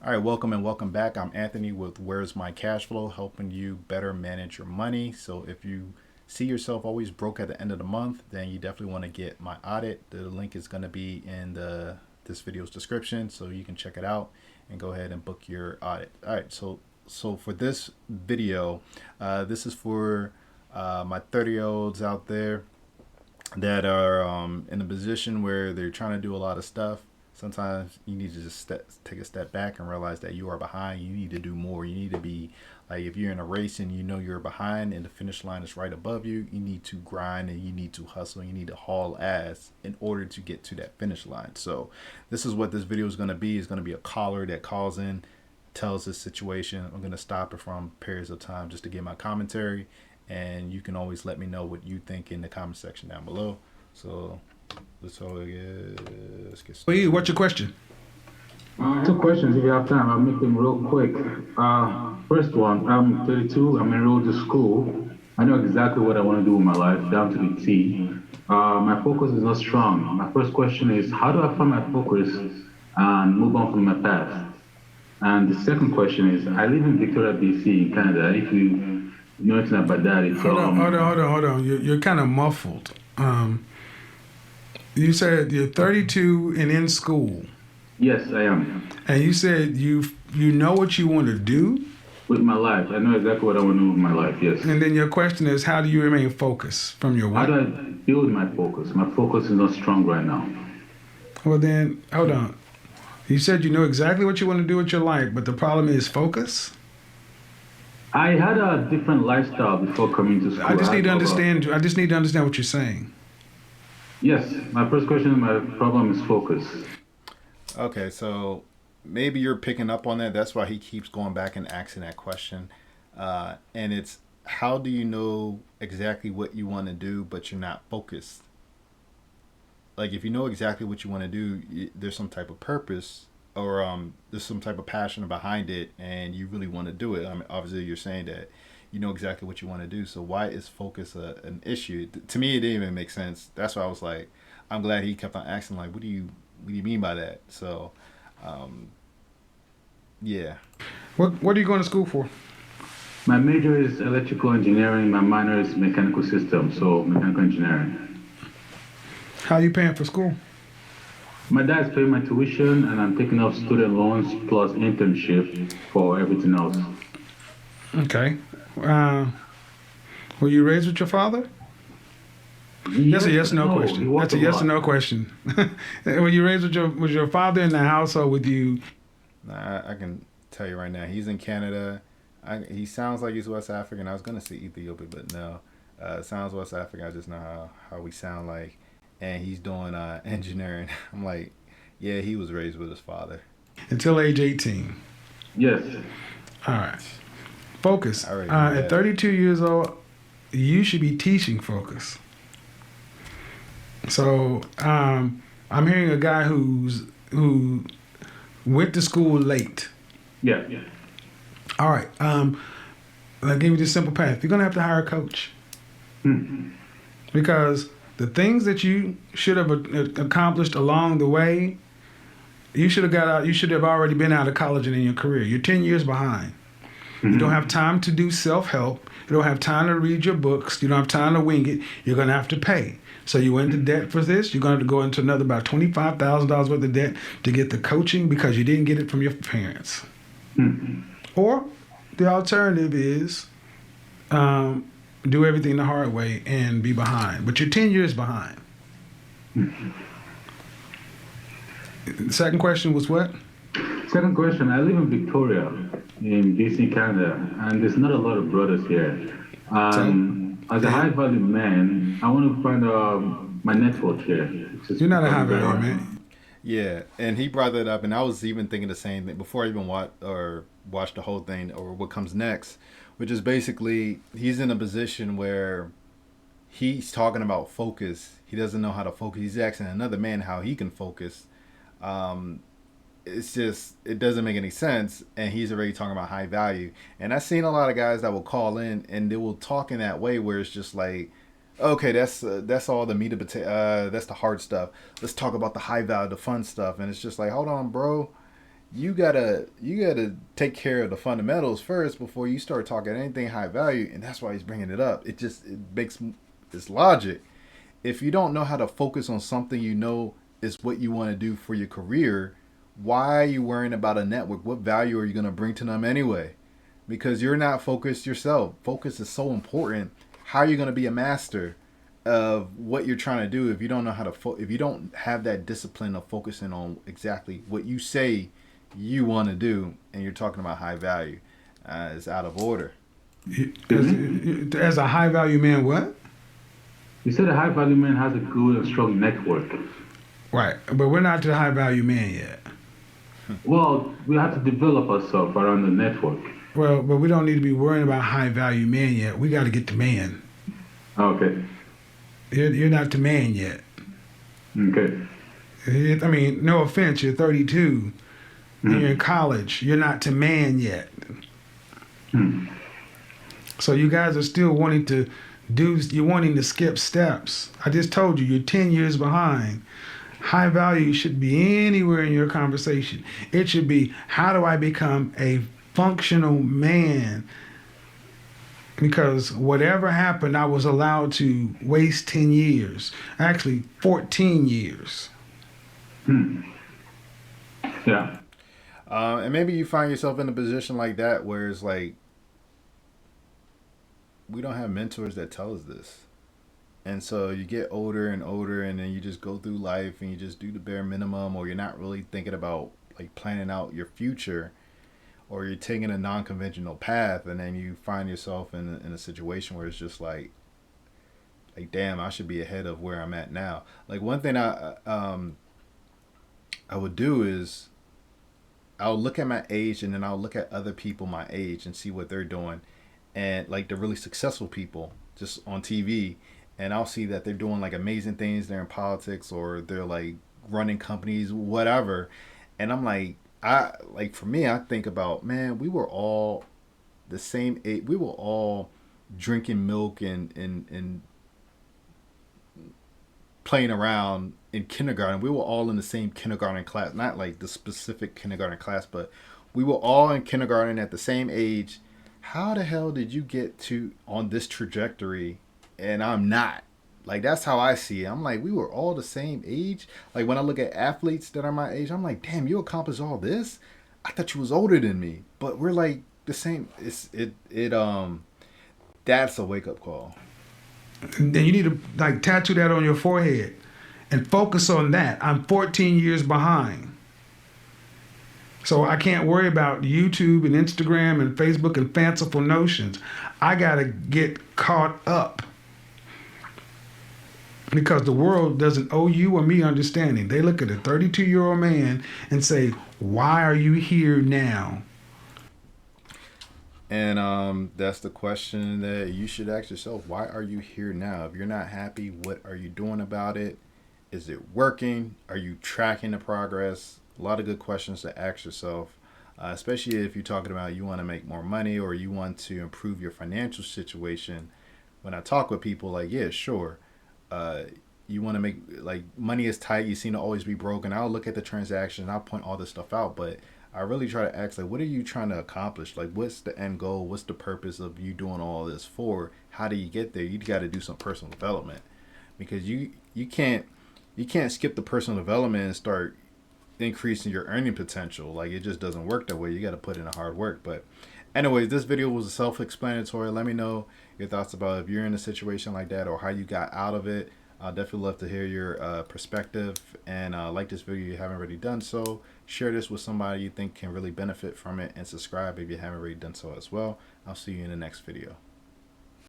All right, welcome and welcome back. I'm Anthony with Where's My Cashflow, helping you better manage your money. So if you see yourself always broke at the end of the month, then you definitely want to get my audit. The link is going to be in the this video's description, so you can check it out and go ahead and book your audit. All right, so for this video, this is for my 30-year-olds out there that are in a position where they're trying to do a lot of stuff. Sometimes you need to just take a step back and realize that you are behind. You need to do more. You need to be like, if you're in a race and you know you're behind and the finish line is right above you, you need to grind and you need to hustle. You need to haul ass in order to get to that finish line. So this is what this video is going to be. It's going to be a caller that calls in, tells his situation. I'm going to stop it from periods of time just to get my commentary. And you can always let me know what you think in the comment section down below. So let's get started. What's your question? Two questions if you have time. I'll make them real quick. First one, I'm 32. I'm enrolled to school. I know exactly what I want to do with my life, down to the T. My focus is not strong. My first question is, how do I find my focus and move on from my past? And the second question is, I live in Victoria, BC, in Canada. If you know anything about that, it's Hold on. You're kind of muffled. You said you're 32 and in school. Yes, I am. And you said you know what you want to do? With my life. I know exactly what I want to do with my life, yes. And then your question is, how do you remain focused from your How work? do I build my focus? My focus is not strong right now. Well then, hold on. You said you know exactly what you want to do with your life, but the problem is focus? I had a different lifestyle before coming to school. I just need to understand what you're saying. Yes, my first question, my problem is focus. Okay, so maybe you're picking up on that. That's why he keeps going back and asking that question. And it's, how do you know exactly what you want to do, but you're not focused? Like, if you know exactly what you want to do, there's some type of purpose or there's some type of passion behind it and you really want to do it. I mean, obviously you're saying that you know exactly what you want to do. So why is focus an issue? To me, it didn't even make sense. That's why I was like, I'm glad he kept on asking, like, what do you mean by that? So, yeah. What are you going to school for? My major is electrical engineering. My minor is mechanical systems, so mechanical engineering. How are you paying for school? My dad's paying my tuition, and I'm taking up student loans plus internship for everything else. Okay. Were you raised with your father? That's a yes or no question. That's a yes or no question. Were you raised with your father in the household with you? Nah, I can tell you right now, he's in Canada. He sounds like he's West African. I was gonna say Ethiopia, but no. Sounds West African. I just know how we sound like. And he's doing engineering. I'm like, yeah, he was raised with his father. Until age 18. Yes. All right. Focus. At At 32 years old, you should be teaching focus. So I'm hearing a guy who went to school late. Yeah. All right. I'll give you this simple path. You're gonna have to hire a coach. Because the things that you should have accomplished along the way, you should have got out. You should have already been out of college and in your career. You're 10 years behind. You don't have time to do self-help. You don't have time to read your books. You don't have time to wing it. You're going to have to pay. So you went into debt for this. You're going to go into another about $25,000 worth of debt to get the coaching because you didn't get it from your parents. Or the alternative is do everything the hard way and be behind. But you're 10 years behind. The second question was what? Second question, I live in Victoria, in BC, Canada, and there's not a lot of brothers here. As a high-value man, I want to find my network here. You're not a high-value man. Yeah, and he brought that up, and I was even thinking the same thing before I even watched the whole thing or what comes next, which is basically he's in a position where he's talking about focus. He doesn't know how to focus. He's asking another man how he can focus. It's just, it doesn't make any sense, and he's already talking about high value. And I've seen a lot of guys that will call in and they will talk in that way where it's just like, okay, that's all the meat of potato, that's the hard stuff. Let's talk about the high value, the fun stuff. And it's just like, hold on, bro, you gotta take care of the fundamentals first before you start talking anything high value, and that's why he's bringing it up. It makes this logic. If you don't know how to focus on something you know is what you want to do for your career, why are you worrying about a network? What value are you going to bring to them anyway? Because you're not focused yourself. Focus is so important. How are you going to be a master of what you're trying to do if you don't know how to if you don't have that discipline of focusing on exactly what you say you want to do, and you're talking about high value? It's out of order. As a high value man, what? You said a high value man has a good and strong network. Right, but we're not to the high value man yet. Well, we have to develop ourselves around the network. Well, but we don't need to be worrying about high value man yet. We got to get the man. Okay. You're not the man yet. Okay. I mean, no offense, you're 32, and you're in college. You're not to man yet. So you guys are still wanting to you're wanting to skip steps. I just told you, you're 10 years behind. High value should be anywhere in your conversation. It should be, how do I become a functional man? Because whatever happened, I was allowed to waste 10 years. Actually, 14 years. Yeah. And maybe you find yourself in a position like that where it's like, we don't have mentors that tell us this. And so you get older and older, and then you just go through life and you just do the bare minimum, or you're not really thinking about like planning out your future, or you're taking a non-conventional path, and then you find yourself in a situation where it's just like damn, I should be ahead of where I'm at now. Like one thing I would do is I'll look at my age, and then I'll look at other people my age and see what they're doing, and like the really successful people just on TV, and I'll see that they're doing like amazing things. They're in politics, or they're like running companies, whatever. And I'm like, for me, I think about, man, we were all the same age. We were all drinking milk and playing around in kindergarten. We were all in the same kindergarten class, not like the specific kindergarten class, but we were all in kindergarten at the same age. How the hell did you get to on this trajectory and I'm not? Like, that's how I see it. I'm like, we were all the same age. Like, when I look at athletes that are my age, I'm like, damn, you accomplished all this? I thought you was older than me. But we're like the same. That's a wake up call. Then you need to like tattoo that on your forehead and focus on that. I'm 14 years behind. So I can't worry about YouTube and Instagram and Facebook and fanciful notions. I got to get caught up. Because the world doesn't owe you or me understanding. They look at a 32-year-old man and say, why are you here now? And that's the question that you should ask yourself. Why are you here now? If you're not happy, what are you doing about it? Is it working? Are you tracking the progress? A lot of good questions to ask yourself, especially if you're talking about you want to make more money or you want to improve your financial situation. When I talk with people, like, yeah, sure. You want to make, like, money is tight. You seem to always be broke. And I'll look at the transaction and I'll point all this stuff out. But I really try to ask, like, what are you trying to accomplish? Like, what's the end goal? What's the purpose of you doing all this for? How do you get there? You got to do some personal development, because you can't skip the personal development and start increasing your earning potential. Like, it just doesn't work that way. You got to put in the hard work. But anyways, this video was self-explanatory. Let me know your thoughts about if you're in a situation like that or how you got out of it. I'd definitely love to hear your perspective. And like this video if you haven't already done so. Share this with somebody you think can really benefit from it, and subscribe if you haven't already done so as well. I'll see you in the next video.